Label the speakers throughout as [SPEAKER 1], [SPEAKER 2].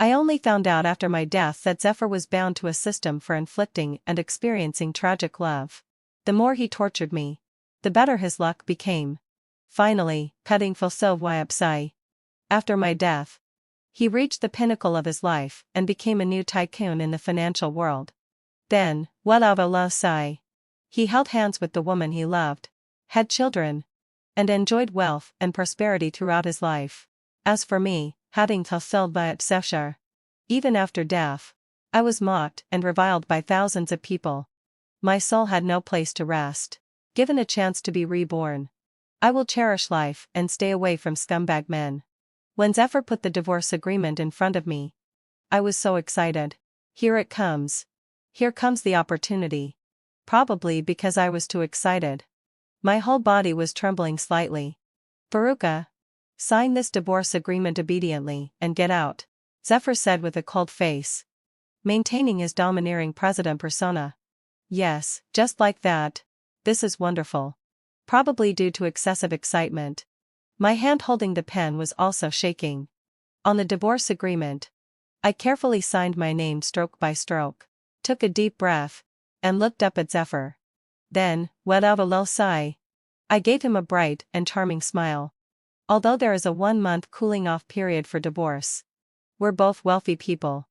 [SPEAKER 1] I only found out after my death that Zephyr was bound to a system for inflicting and experiencing tragic love. The more he tortured me, the better his luck became. Finally, cutting Psi. After my death, he reached the pinnacle of his life and became a new tycoon in the financial world. Then, Psi. He held hands with the woman he loved, had children, and enjoyed wealth and prosperity throughout his life. As for me, having fulfilled my obsession, even after death, I was mocked and reviled by thousands of people. My soul had no place to rest. Given a chance to be reborn, I will cherish life and stay away from scumbag men. When Zephyr put the divorce agreement in front of me, I was so excited. Here it comes. Here comes the opportunity. Probably because I was too excited. My whole body was trembling slightly. Veruca, sign this divorce agreement obediently and get out, Zephyr said with a cold face, maintaining his domineering president persona. Yes, just like that. This is wonderful. Probably due to excessive excitement. My hand holding the pen was also shaking. On the divorce agreement, I carefully signed my name stroke by stroke, took a deep breath, and looked up at Zephyr. Then, let out a low sigh. I gave him a bright and charming smile. Although there is a 1-month cooling-off period for divorce, we're both wealthy people.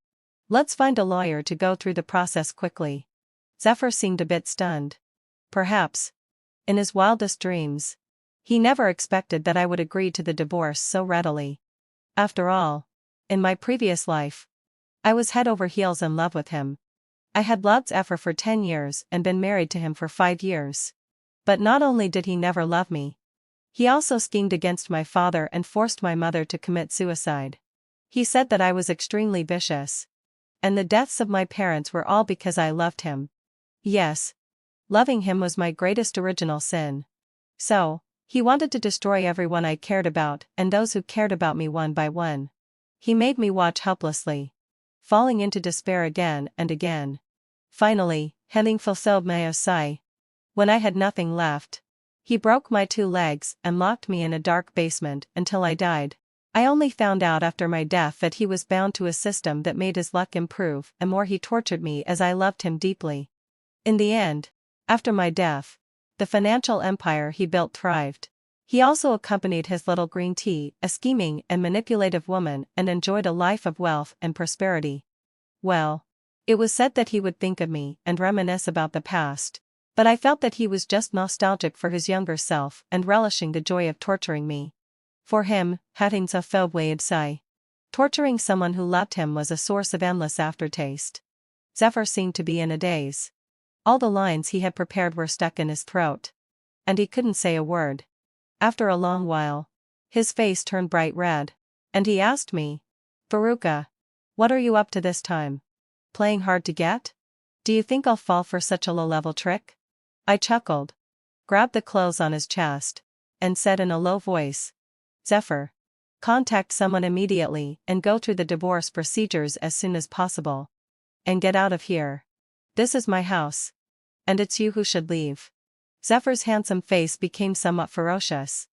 [SPEAKER 1] Let's find a lawyer to go through the process quickly. Zephyr seemed a bit stunned. Perhaps, in his wildest dreams, he never expected that I would agree to the divorce so readily. After all, in my previous life, I was head over heels in love with him. I had loved Zephyr for 10 years and been married to him for 5 years. But not only did he never love me, he also schemed against my father and forced my mother to commit suicide. He said that I was extremely vicious, and the deaths of my parents were all because I loved him. Yes, loving him was my greatest original sin. So, he wanted to destroy everyone I cared about and those who cared about me one by one. He made me watch helplessly, falling into despair again and again. Finally, having fulfilled my Psi, when I had nothing left, he broke my 2 legs and locked me in a dark basement until I died. I only found out after my death that he was bound to a system that made his luck improve, and more he tortured me as I loved him deeply. In the end, after my death, the financial empire he built thrived. He also accompanied his little green tea, a scheming and manipulative woman, and enjoyed a life of wealth and prosperity. Well, it was said that he would think of me and reminisce about the past, but I felt that he was just nostalgic for his younger self and relishing the joy of torturing me. For him, having fulfilled Psi, torturing someone who loved him was a source of endless aftertaste. Zephyr seemed to be in a daze. All the lines he had prepared were stuck in his throat, and he couldn't say a word. After a long while, his face turned bright red, and he asked me, Veruca, what are you up to this time? Playing hard to get? Do you think I'll fall for such a low-level trick? I chuckled, grabbed the clothes on his chest, and said in a low voice, Zephyr, contact someone immediately and go through the divorce procedures as soon as possible. And get out of here. This is my house. And it's you who should leave. Zephyr's handsome face became somewhat ferocious.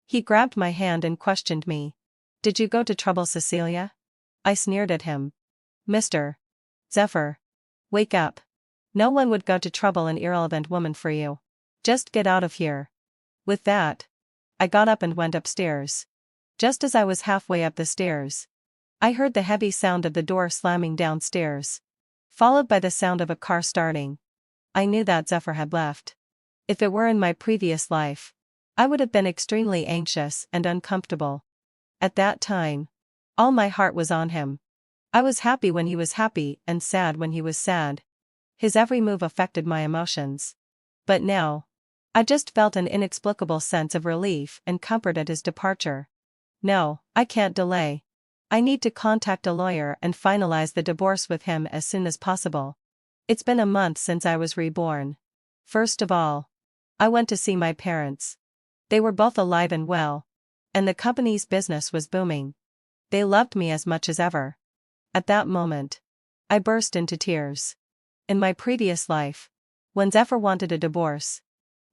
[SPEAKER 1] He grabbed my hand and questioned me. Did you go to trouble Cecilia? I sneered at him. Mr. Zephyr, wake up. No one would go to trouble an irrelevant woman for you. Just get out of here. With that, I got up and went upstairs. Just as I was halfway up the stairs, I heard the heavy sound of the door slamming downstairs, followed by the sound of a car starting. I knew that Zephyr had left. If it were in my previous life, I would have been extremely anxious and uncomfortable. At that time, all my heart was on him. I was happy when he was happy and sad when he was sad. His every move affected my emotions. But now, I just felt an inexplicable sense of relief and comfort at his departure. No, I can't delay. I need to contact a lawyer and finalize the divorce with him as soon as possible. It's been a month since I was reborn. First of all, I went to see my parents. They were both alive and well, and the company's business was booming. They loved me as much as ever. At that moment, I burst into tears. In my previous life, when Zephyr wanted a divorce,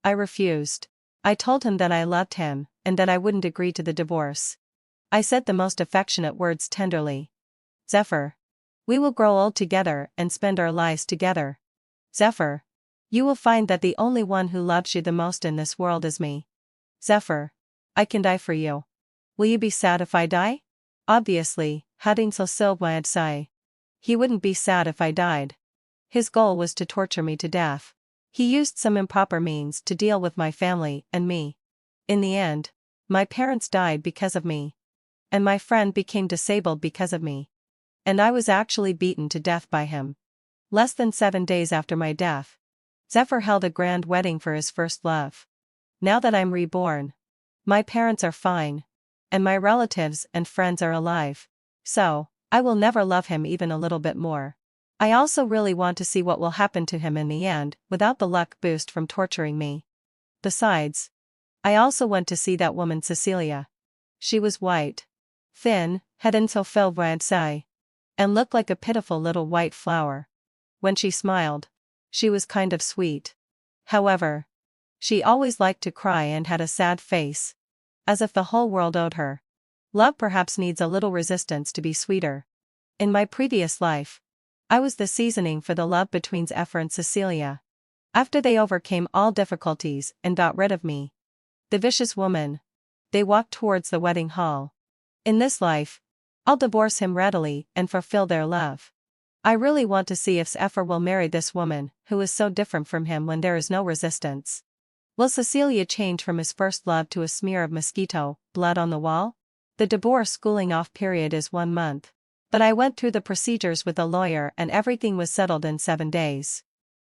[SPEAKER 1] I refused. I told him that I loved him, and that I wouldn't agree to the divorce. I said the most affectionate words tenderly. Zephyr. We will grow old together and spend our lives together. Zephyr. You will find that the only one who loves you the most in this world is me. Zephyr. I can die for you. Will you be sad if I die? Obviously, hadn't so I'd say. He wouldn't be sad if I died. His goal was to torture me to death. He used some improper means to deal with my family and me. In the end, my parents died because of me. And my friend became disabled because of me. And I was actually beaten to death by him. Less than 7 days after my death, Zephyr held a grand wedding for his first love. Now that I'm reborn, my parents are fine. And my relatives and friends are alive. So, I will never love him even a little bit more. I also really want to see what will happen to him in the end, without the luck boost from torturing me. Besides, I also went to see that woman Cecilia. She was white, thin, hadn't so I'd say, and looked like a pitiful little white flower. When she smiled, she was kind of sweet. However, she always liked to cry and had a sad face, as if the whole world owed her. Love perhaps needs a little resistance to be sweeter. In my previous life, I was the seasoning for the love between Zephyr and Cecilia. After they overcame all difficulties and got rid of me, the vicious woman, they walked towards the wedding hall. In this life, I'll divorce him readily and fulfill their love. I really want to see if Zephyr will marry this woman who is so different from him when there is no resistance. Will Cecilia change from his first love to a smear of mosquito blood on the wall? The divorce schooling off period is 1 month. But I went through the procedures with a lawyer and everything was settled in 7 days.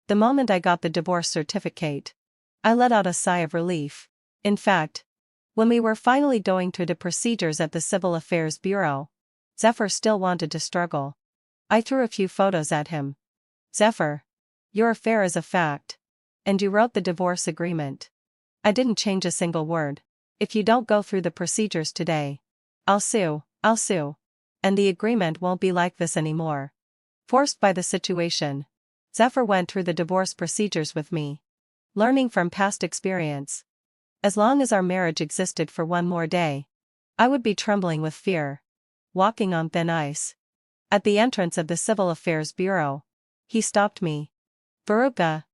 [SPEAKER 1] The moment I got the divorce certificate, I let out a sigh of relief. In fact, when we were finally going through the procedures at the Civil Affairs Bureau, Zephyr still wanted to struggle. I threw a few photos at him. Zephyr, your affair is a fact. And you wrote the divorce agreement. I didn't change a single word. If you don't go through the procedures today, I'll sue. And the agreement won't be like this anymore. Forced by the situation, Zephyr went through the divorce procedures with me. Learning from past experience. As long as our marriage existed for 1 more day, I would be trembling with fear, walking on thin ice. At the entrance of the Civil Affairs Bureau, he stopped me. Veruca,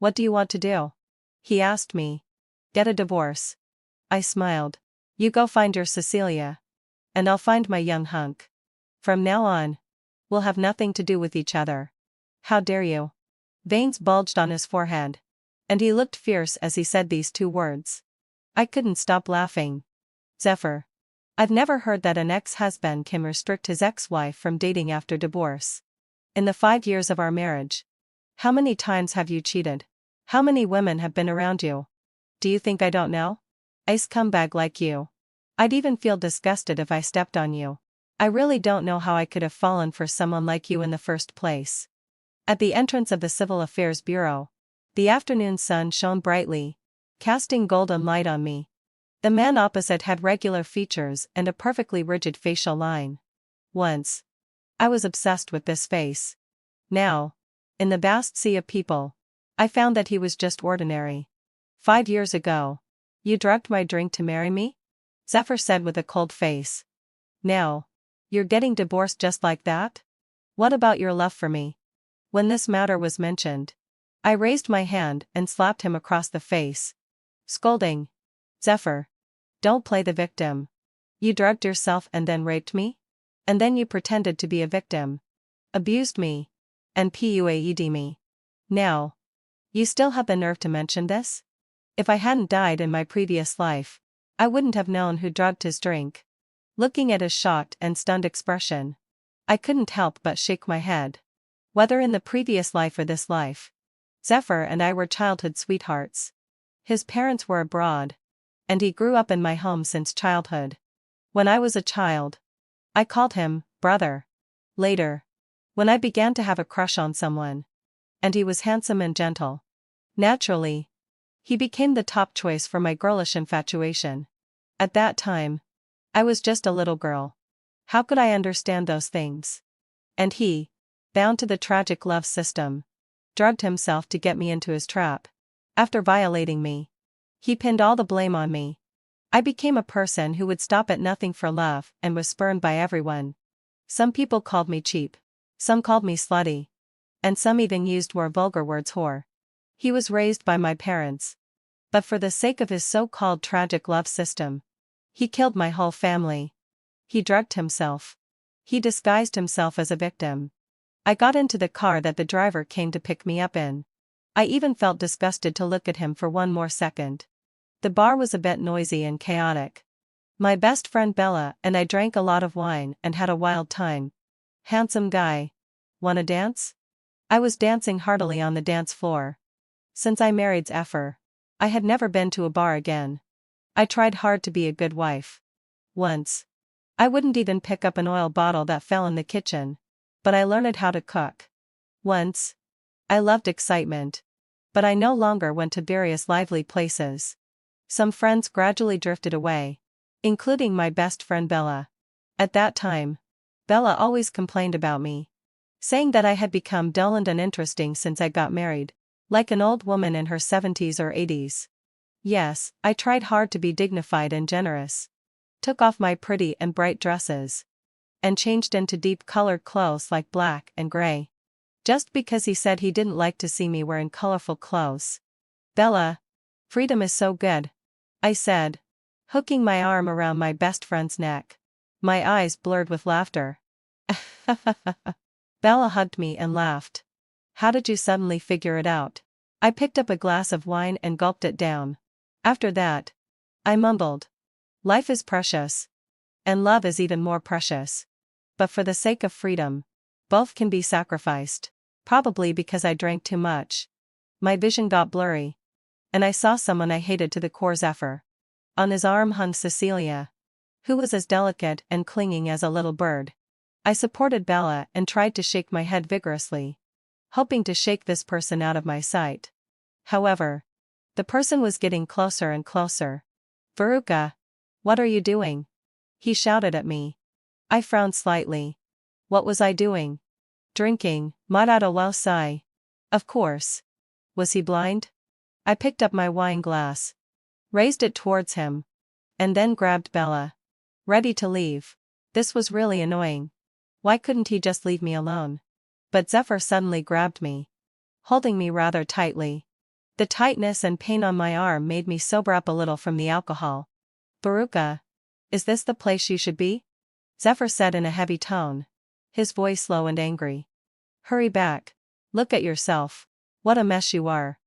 [SPEAKER 1] what do you want to do? He asked me. Get a divorce. I smiled. You go find your Cecilia. And I'll find my young hunk. From now on, we'll have nothing to do with each other. How dare you? Veins bulged on his forehead. And he looked fierce as he said these 2 words. I couldn't stop laughing. Zephyr. I've never heard that an ex-husband can restrict his ex-wife from dating after divorce. In the 5 years of our marriage, how many times have you cheated? How many women have been around you? Do you think I don't know? A scumbag like you. I'd even feel disgusted if I stepped on you. I really don't know how I could have fallen for someone like you in the first place. At the entrance of the Civil Affairs Bureau, the afternoon sun shone brightly, casting golden light on me. The man opposite had regular features and a perfectly rigid facial line. Once, I was obsessed with this face. Now, in the vast sea of people, I found that he was just ordinary. 5 years ago, you drugged my drink to marry me? Zephyr said with a cold face. Now, you're getting divorced just like that? What about your love for me? When this matter was mentioned, I raised my hand and slapped him across the face, scolding. Zephyr, don't play the victim. You drugged yourself and then raped me? And then you pretended to be a victim. Abused me. And puaed me. Now, you still have the nerve to mention this? If I hadn't died in my previous life, I wouldn't have known who drugged his drink. Looking at his shocked and stunned expression, I couldn't help but shake my head. Whether in the previous life or this life, Zephyr and I were childhood sweethearts. His parents were abroad, and he grew up in my home since childhood. When I was a child, I called him brother. Later, when I began to have a crush on someone, and he was handsome and gentle, naturally, he became the top choice for my girlish infatuation. At that time, I was just a little girl. How could I understand those things? And he, bound to the tragic love system, drugged himself to get me into his trap. After violating me, he pinned all the blame on me. I became a person who would stop at nothing for love and was spurned by everyone. Some people called me cheap. Some called me slutty. And some even used more vulgar words whore. He was raised by my parents. But for the sake of his so-called tragic love system, he killed my whole family. He drugged himself. He disguised himself as a victim. I got into the car that the driver came to pick me up in. I even felt disgusted to look at him for one more second. The bar was a bit noisy and chaotic. My best friend Bella and I drank a lot of wine and had a wild time. Handsome guy. Wanna dance? I was dancing heartily on the dance floor. Since I married Zephyr, I had never been to a bar again. I tried hard to be a good wife. Once, I wouldn't even pick up an oil bottle that fell in the kitchen. But I learned how to cook. Once, I loved excitement. But I no longer went to various lively places. Some friends gradually drifted away, including my best friend Bella. At that time, Bella always complained about me, saying that I had become dull and uninteresting since I got married, like an old woman in her 70s or 80s. Yes, I tried hard to be dignified and generous. Took off my pretty and bright dresses. And changed into deep-colored clothes like black and gray. Just because he said he didn't like to see me wearing colorful clothes. Bella, freedom is so good, I said, hooking my arm around my best friend's neck. My eyes blurred with laughter. Bella hugged me and laughed. How did you suddenly figure it out? I picked up a glass of wine and gulped it down. After that, I mumbled. Life is precious. And love is even more precious. But for the sake of freedom, both can be sacrificed. Probably because I drank too much. My vision got blurry. And I saw someone I hated to the core. Zephyr. On his arm hung Cecilia, who was as delicate and clinging as a little bird. I supported Bella and tried to shake my head vigorously, hoping to shake this person out of my sight. However, the person was getting closer and closer. Veruca, what are you doing? He shouted at me. I frowned slightly. What was I doing? Drinking, Marado Wow Sai. Of course. Was he blind? I picked up my wine glass, raised it towards him, and then grabbed Bella. Ready to leave. This was really annoying. Why couldn't he just leave me alone? But Zephyr suddenly grabbed me, holding me rather tightly. The tightness and pain on my arm made me sober up a little from the alcohol. Veruca, is this the place you should be? Zephyr said in a heavy tone, his voice low and angry. Hurry back. Look at yourself. What a mess you are.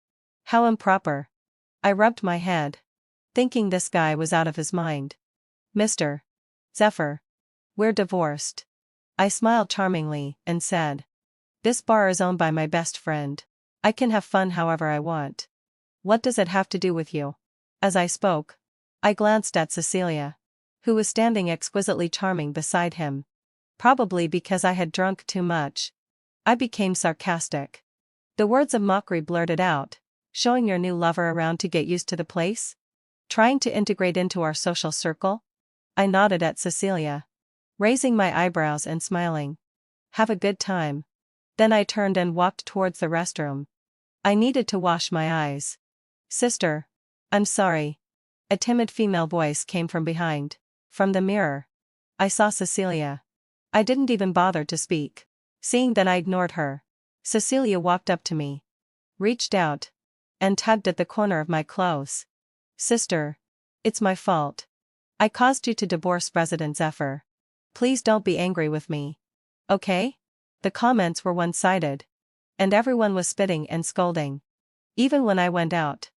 [SPEAKER 1] How improper. I rubbed my head, thinking this guy was out of his mind. Mr. Zephyr, we're divorced. I smiled charmingly and said, this bar is owned by my best friend. I can have fun however I want. What does it have to do with you? As I spoke, I glanced at Cecilia, who was standing exquisitely charming beside him. Probably because I had drunk too much, I became sarcastic. The words of mockery blurted out, showing your new lover around to get used to the place? Trying to integrate into our social circle? I nodded at Cecilia, raising my eyebrows and smiling. Have a good time. Then I turned and walked towards the restroom. I needed to wash my eyes. Sister, I'm sorry. A timid female voice came from behind. From the mirror, I saw Cecilia. I didn't even bother to speak. Seeing that I ignored her, Cecilia walked up to me, reached out, and tugged at the corner of my clothes. Sister, it's my fault. I caused you to divorce President Zephyr. Please don't be angry with me. Okay? The comments were one-sided. And everyone was spitting and scolding. Even when I went out,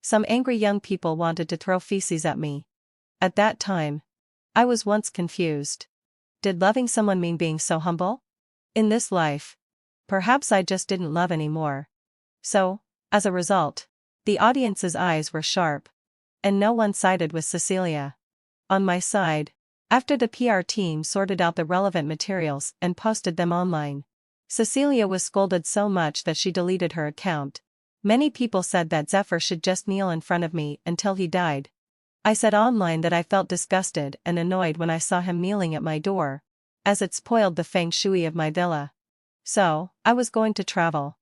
[SPEAKER 1] some angry young people wanted to throw feces at me. At that time, I was once confused. Did loving someone mean being so humble? In this life, perhaps I just didn't love anymore. So, as a result, the audience's eyes were sharp. And no one sided with Cecilia. On my side, after the PR team sorted out the relevant materials and posted them online, Cecilia was scolded so much that she deleted her account. Many people said that Zephyr should just kneel in front of me until he died. I said online that I felt disgusted and annoyed when I saw him kneeling at my door, as it spoiled the feng shui of my villa. So, I was going to travel.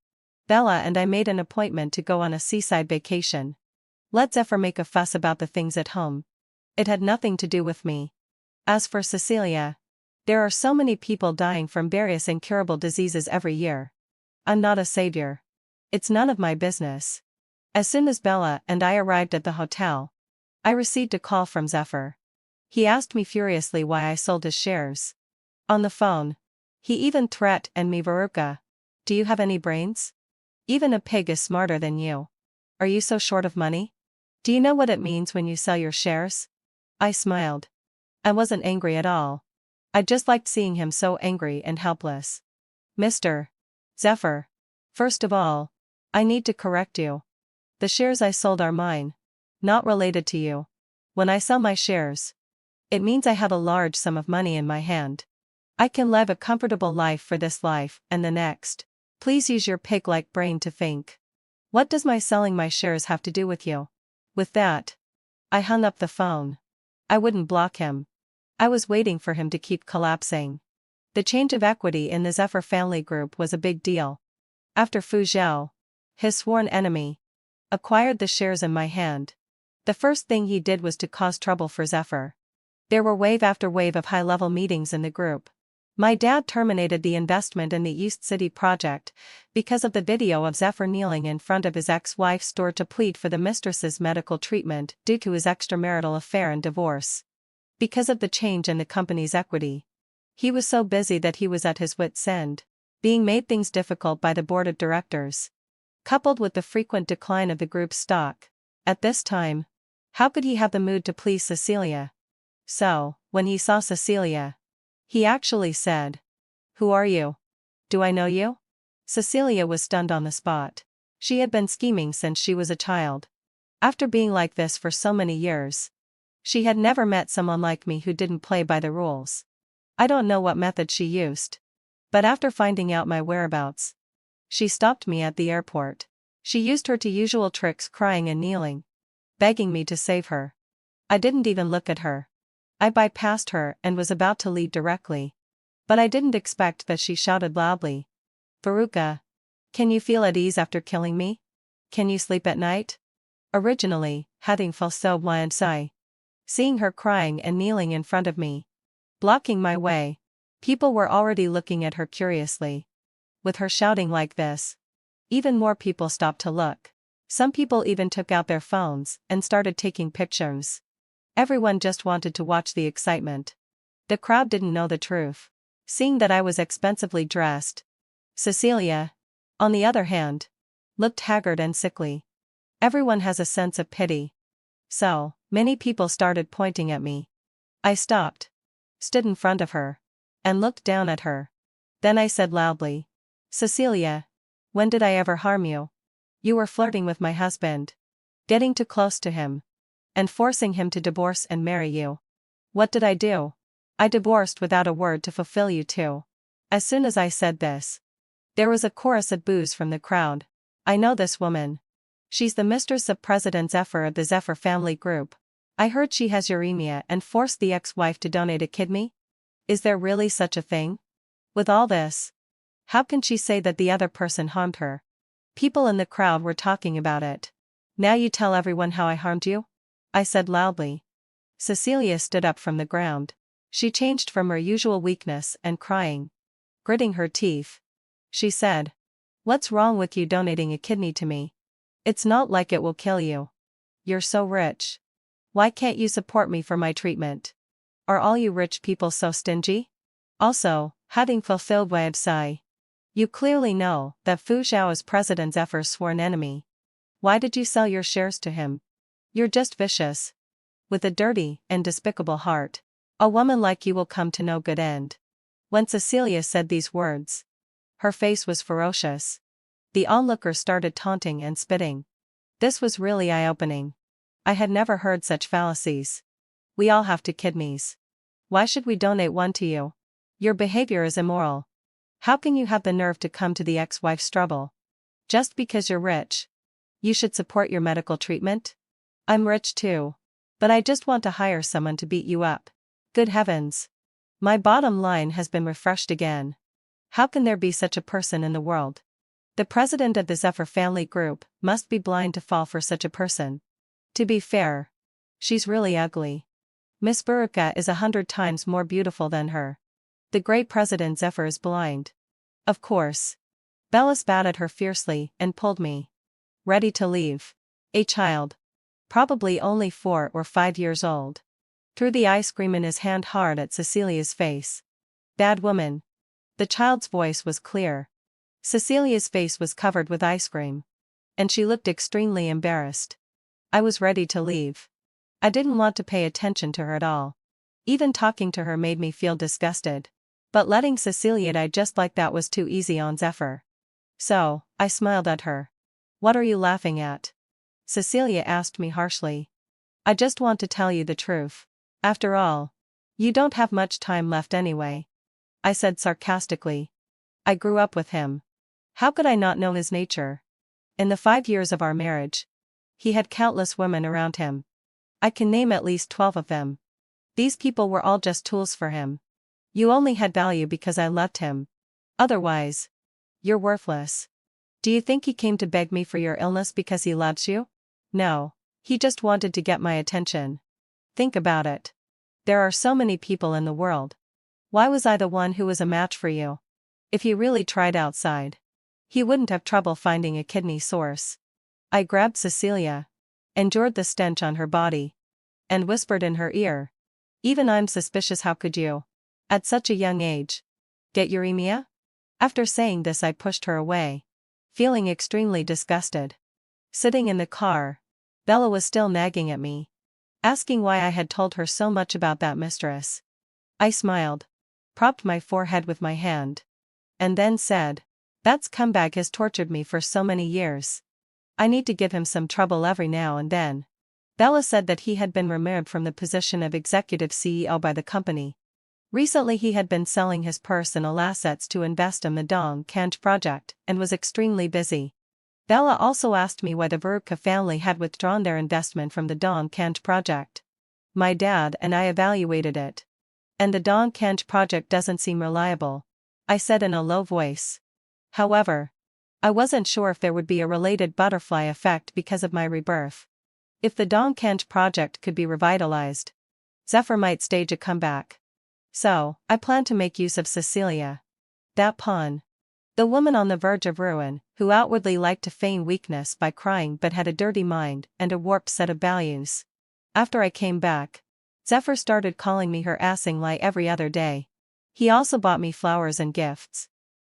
[SPEAKER 1] Bella and I made an appointment to go on a seaside vacation. Let Zephyr make a fuss about the things at home. It had nothing to do with me. As for Cecilia, There are so many people dying from various incurable diseases every year. I'm not a savior. It's none of my business. As soon as Bella and I arrived at the hotel, I received a call from Zephyr. He asked me furiously why I sold his shares. On the phone, he even threatened me, Veruca. Do you have any brains? Even a pig is smarter than you. Are you so short of money? Do you know what it means when you sell your shares? I smiled. I wasn't angry at all. I just liked seeing him so angry and helpless. Mr. Zephyr. First of all, I need to correct you. The shares I sold are mine, not related to you. When I sell my shares, it means I have a large sum of money in my hand. I can live a comfortable life for this life and the next. Please use your pig-like brain to think. What does my selling my shares have to do with you? With that, I hung up the phone. I wouldn't block him. I was waiting for him to keep collapsing. The change of equity in the Zephyr family group was a big deal. After Fu Zhao, his sworn enemy, acquired the shares in my hand, the first thing he did was to cause trouble for Zephyr. There were wave after wave of high-level meetings in the group. My dad terminated the investment in the East City project because of the video of Zephyr kneeling in front of his ex-wife's door to plead for the mistress's medical treatment due to his extramarital affair and divorce. Because of the change in the company's equity, he was so busy that he was at his wit's end, being made things difficult by the board of directors, coupled with the frequent decline of the group's stock. At this time, how could he have the mood to please Cecilia? So, when he saw Cecilia, he actually said, "Who are you? Do I know you?" Cecilia was stunned on the spot. She had been scheming since she was a child. After being like this for so many years, she had never met someone like me who didn't play by the rules. I don't know what method she used, but after finding out my whereabouts, she stopped me at the airport. She used her usual tricks, crying and kneeling, begging me to save her. I didn't even look at her. I bypassed her and was about to leave directly. But I didn't expect that she shouted loudly, "Veruca, can you feel at ease after killing me? Can you sleep at night?" Originally, having falso why. Seeing her crying and kneeling in front of me, blocking my way, people were already looking at her curiously. With her shouting like this, even more people stopped to look. Some people even took out their phones and started taking pictures. Everyone just wanted to watch the excitement. The crowd didn't know the truth. Seeing that I was expensively dressed, Cecilia, on the other hand, looked haggard and sickly. Everyone has a sense of pity. So, many people started pointing at me. I stopped, stood in front of her, and looked down at her. Then I said loudly, "Cecilia, when did I ever harm you? You were flirting with my husband, getting too close to him, and forcing him to divorce and marry you. What did I do? I divorced without a word to fulfill you too." As soon as I said this, there was a chorus of boos from the crowd. I know this woman. She's the mistress of President Zephyr of the Zephyr family group. I heard she has uremia and forced the ex-wife to donate a kidney? Is there really such a thing? With all this, how can she say that the other person harmed her? People in the crowd were talking about it. "Now you tell everyone how I harmed you?" I said loudly. Cecilia stood up from the ground. She changed from her usual weakness and crying, gritting her teeth. She said, "What's wrong with you donating a kidney to me? It's not like it will kill you. You're so rich. Why can't you support me for my treatment? Are all you rich people so stingy? Also, having fulfilled website, you clearly know that Fu Zhao is President Zephyr's sworn enemy. Why did you sell your shares to him? You're just vicious. With a dirty and despicable heart. A woman like you will come to no good end." When Cecilia said these words, her face was ferocious. The onlookers started taunting and spitting. This was really eye-opening. I had never heard such fallacies. We all have two kidneys. Why should we donate one to you? Your behavior is immoral. How can you have the nerve to come to the ex-wife's trouble? Just because you're rich. You should support your medical treatment? I'm rich too. But I just want to hire someone to beat you up. Good heavens. My bottom line has been refreshed again. How can there be such a person in the world? The president of the Zephyr family group must be blind to fall for such a person. To be fair, she's really ugly. Miss Veruca is 100 times more beautiful than her. The great President Zephyr is blind. Of course. Bella spat at her fiercely and pulled me. Ready to leave. A child. Probably only 4 or 5 years old. Threw the ice cream in his hand hard at Cecilia's face. Bad woman. The child's voice was clear. Cecilia's face was covered with ice cream. And she looked extremely embarrassed. I was ready to leave. I didn't want to pay attention to her at all. Even talking to her made me feel disgusted. But letting Cecilia die just like that was too easy on Zephyr. So, I smiled at her. What are you laughing at? Cecilia asked me harshly. I just want to tell you the truth. After all, you don't have much time left anyway. I said sarcastically. I grew up with him. How could I not know his nature? In the 5 years of our marriage, he had countless women around him. I can name at least 12 of them. These people were all just tools for him. You only had value because I loved him. Otherwise, you're worthless. Do you think he came to beg me for your illness because he loves you? No. He just wanted to get my attention. Think about it. There are so many people in the world. Why was I the one who was a match for you? If he really tried outside, he wouldn't have trouble finding a kidney source. I grabbed Cecilia, endured the stench on her body, and whispered in her ear. Even I'm suspicious. How could you, at such a young age, get uremia? After saying this, I pushed her away, feeling extremely disgusted. Sitting in the car, Bella was still nagging at me, asking why I had told her so much about that mistress. I smiled, propped my forehead with my hand, and then said, that scumbag has tortured me for so many years. I need to give him some trouble every now and then. Bella said that he had been removed from the position of executive CEO by the company. Recently he had been selling his personal assets to invest in the Dong Kanj project and was extremely busy. Bella also asked me why the Veruca family had withdrawn their investment from the Dong Kanj project. My dad and I evaluated it. And the Dong Kanj project doesn't seem reliable, I said in a low voice. However, I wasn't sure if there would be a related butterfly effect because of my rebirth. If the Dong Kanj project could be revitalized, Zephyr might stage a comeback. So, I planned to make use of Cecilia. That pawn. The woman on the verge of ruin, who outwardly liked to feign weakness by crying but had a dirty mind and a warped set of values. After I came back, Zephyr started calling me her assing lie every other day. He also bought me flowers and gifts.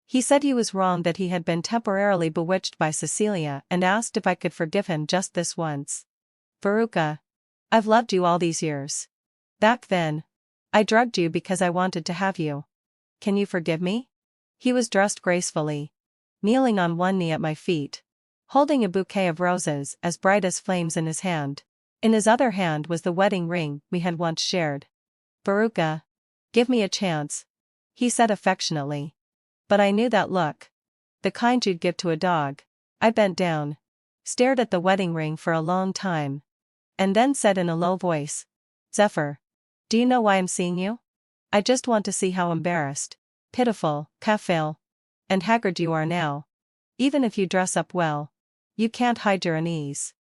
[SPEAKER 1] He said he was wrong, that he had been temporarily bewitched by Cecilia, and asked if I could forgive him just this once. Veruca, I've loved you all these years. Back then, I drugged you because I wanted to have you. Can you forgive me? He was dressed gracefully, kneeling on one knee at my feet, holding a bouquet of roses as bright as flames in his hand. In his other hand was the wedding ring we had once shared. Veruca, give me a chance, he said affectionately. But I knew that look. The kind you'd give to a dog. I bent down, stared at the wedding ring for a long time, and then said in a low voice, Zephyr, do you know why I'm seeing you? I just want to see how embarrassed, pitiful, cafil, and haggard you are now. Even if you dress up well, you can't hide your unease.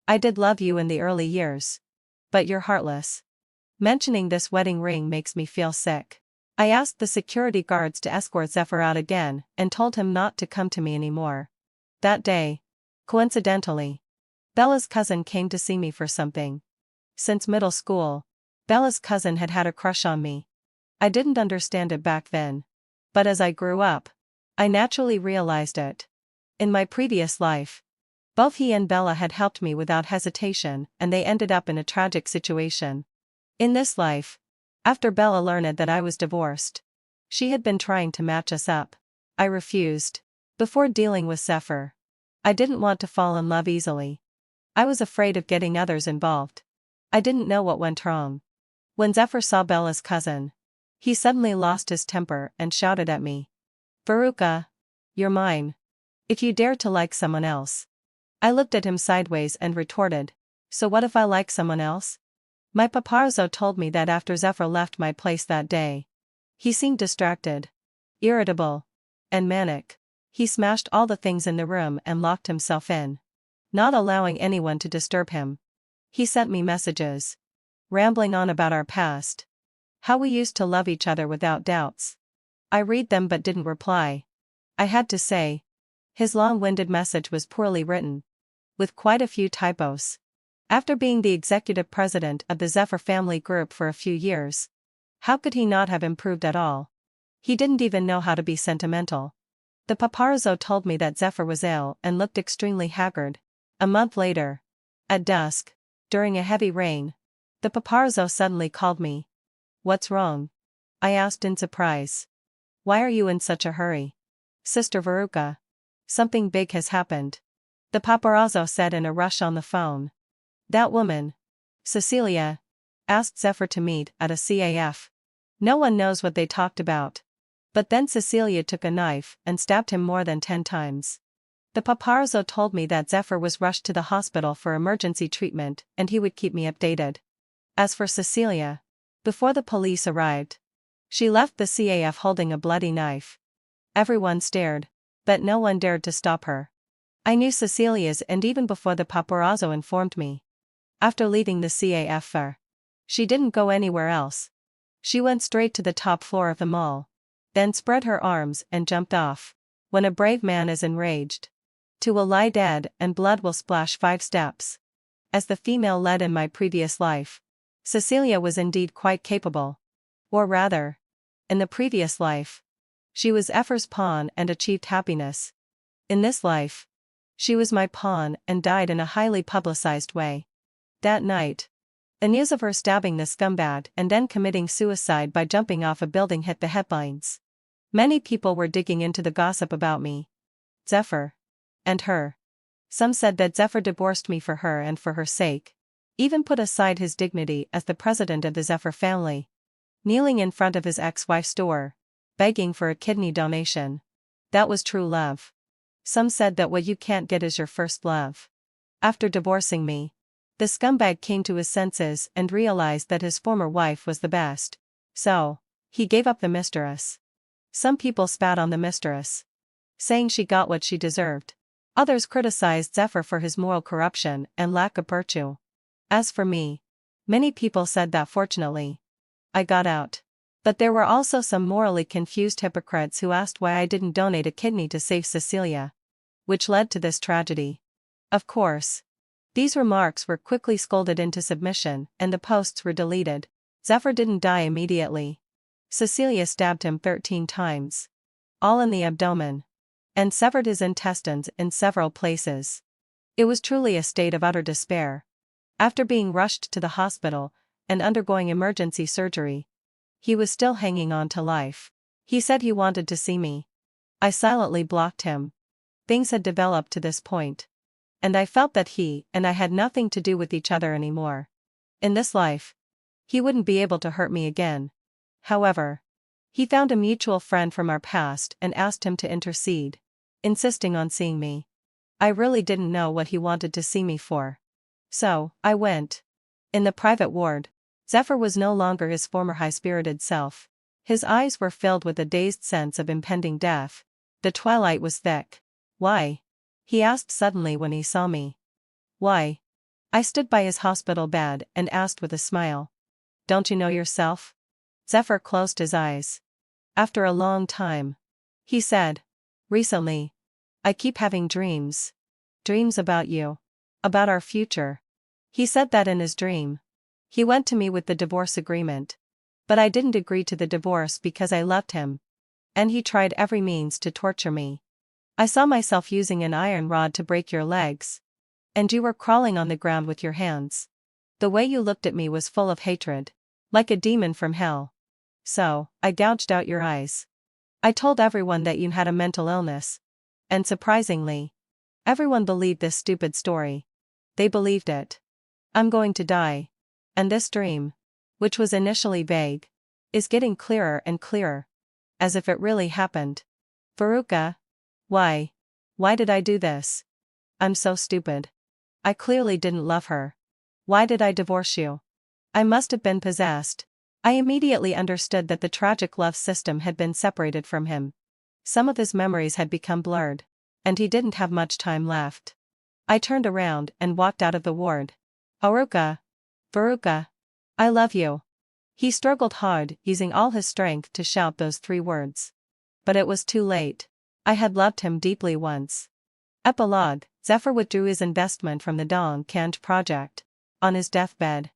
[SPEAKER 1] I did love you in the early years. But you're heartless. Mentioning this wedding ring makes me feel sick. I asked the security guards to escort Zephyr out again and told him not to come to me anymore. That day, coincidentally, Bella's cousin came to see me for something. Since middle school, Bella's cousin had had a crush on me. I didn't understand it back then. But as I grew up, I naturally realized it. In my previous life, both he and Bella had helped me without hesitation, and they ended up in a tragic situation. In this life, after Bella learned that I was divorced, she had been trying to match us up. I refused. Before dealing with Zephyr, I didn't want to fall in love easily. I was afraid of getting others involved. I didn't know what went wrong. When Zephyr saw Bella's cousin, he suddenly lost his temper and shouted at me. Veruca, you're mine. If you dare to like someone else. I looked at him sideways and retorted, so what if I like someone else? My paparazzo told me that after Zephyr left my place that day, he seemed distracted, irritable, and manic. He smashed all the things in the room and locked himself in, not allowing anyone to disturb him. He sent me messages, rambling on about our past, how we used to love each other without doubts, I read them but didn't reply. I had to say. His long-winded message was poorly written, with quite a few typos. After being the executive president of the Zephyr family group for a few years, how could he not have improved at all? He didn't even know how to be sentimental. The paparazzo told me that Zephyr was ill and looked extremely haggard. A month later, at dusk, during a heavy rain, the paparazzo suddenly called me. "What's wrong?" I asked in surprise. "Why are you in such a hurry?" "Sister Veruca. Something big has happened," the paparazzo said in a rush on the phone. "That woman, Cecilia, asked Zephyr to meet at a CAF. No one knows what they talked about. But then Cecilia took a knife and stabbed him more than 10 times. The paparazzo told me that Zephyr was rushed to the hospital for emergency treatment and he would keep me updated. As for Cecilia, before the police arrived, she left the CAF holding a bloody knife. Everyone stared, but no one dared to stop her. I knew Cecilia's and even before the paparazzo informed me. After leaving the CAF, she didn't go anywhere else. She went straight to the top floor of the mall, then spread her arms and jumped off. When a brave man is enraged, two will lie dead and blood will splash 5 steps. As the female led in my previous life, Cecilia was indeed quite capable. Or rather, in the previous life, she was Zephyr's pawn and achieved happiness. In this life, she was my pawn and died in a highly publicized way. That night, the news of her stabbing the scumbag and then committing suicide by jumping off a building hit the headlines. Many people were digging into the gossip about me, Zephyr, and her. Some said that Zephyr divorced me for her and for her sake, even put aside his dignity as the president of the Zephyr family, kneeling in front of his ex-wife's door, begging for a kidney donation. That was true love. Some said that what you can't get is your first love. After divorcing me, the scumbag came to his senses and realized that his former wife was the best. So, he gave up the mistress. Some people spat on the mistress, saying she got what she deserved. Others criticized Zephyr for his moral corruption and lack of virtue. As for me, many people said that fortunately, I got out. But there were also some morally confused hypocrites who asked why I didn't donate a kidney to save Cecilia, which led to this tragedy. Of course, these remarks were quickly scolded into submission and the posts were deleted. Zephyr didn't die immediately. Cecilia stabbed him 13 times, all in the abdomen, and severed his intestines in several places. It was truly a state of utter despair. After being rushed to the hospital and undergoing emergency surgery, he was still hanging on to life. He said he wanted to see me. I silently blocked him. Things had developed to this point, and I felt that he and I had nothing to do with each other anymore. In this life, he wouldn't be able to hurt me again. However, he found a mutual friend from our past and asked him to intercede, insisting on seeing me. I really didn't know what he wanted to see me for. So, I went. In the private ward, Zephyr was no longer his former high-spirited self. His eyes were filled with a dazed sense of impending death. The twilight was thick. "Why?" he asked suddenly when he saw me. "Why?" I stood by his hospital bed and asked with a smile. "Don't you know yourself?" Zephyr closed his eyes. After a long time, he said, "Recently, I keep having dreams. Dreams about you. About our future." He said that in his dream. He went to me with the divorce agreement. But I didn't agree to the divorce because I loved him. And he tried every means to torture me. I saw myself using an iron rod to break your legs. And you were crawling on the ground with your hands. The way you looked at me was full of hatred, like a demon from hell. So, I gouged out your eyes. I told everyone that you had a mental illness. And surprisingly, everyone believed this stupid story. They believed it. I'm going to die. And this dream, which was initially vague, is getting clearer and clearer. As if it really happened. Veruca? Why? Why did I do this? I'm so stupid. I clearly didn't love her. Why did I divorce you? I must have been possessed. I immediately understood that the tragic love system had been separated from him. Some of his memories had become blurred, and he didn't have much time left. I turned around and walked out of the ward. Veruca. Veruca. I love you. He struggled hard, using all his strength to shout those 3 words. But it was too late. I had loved him deeply once. Epilogue, Zephyr withdrew his investment from the Dong Canned project. On his deathbed,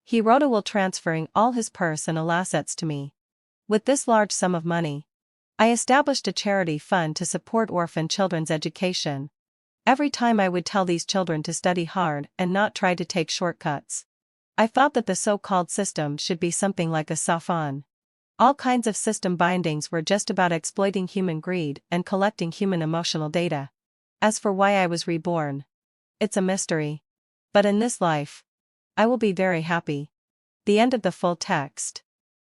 [SPEAKER 1] he wrote a will transferring all his personal assets to me. With this large sum of money, I established a charity fund to support orphan children's education. Every time I would tell these children to study hard and not try to take shortcuts, I felt that the so-called system should be something like a Safan. All kinds of system bindings were just about exploiting human greed and collecting human emotional data. As for why I was reborn, it's a mystery. But in this life, I will be very happy. The end of the full text.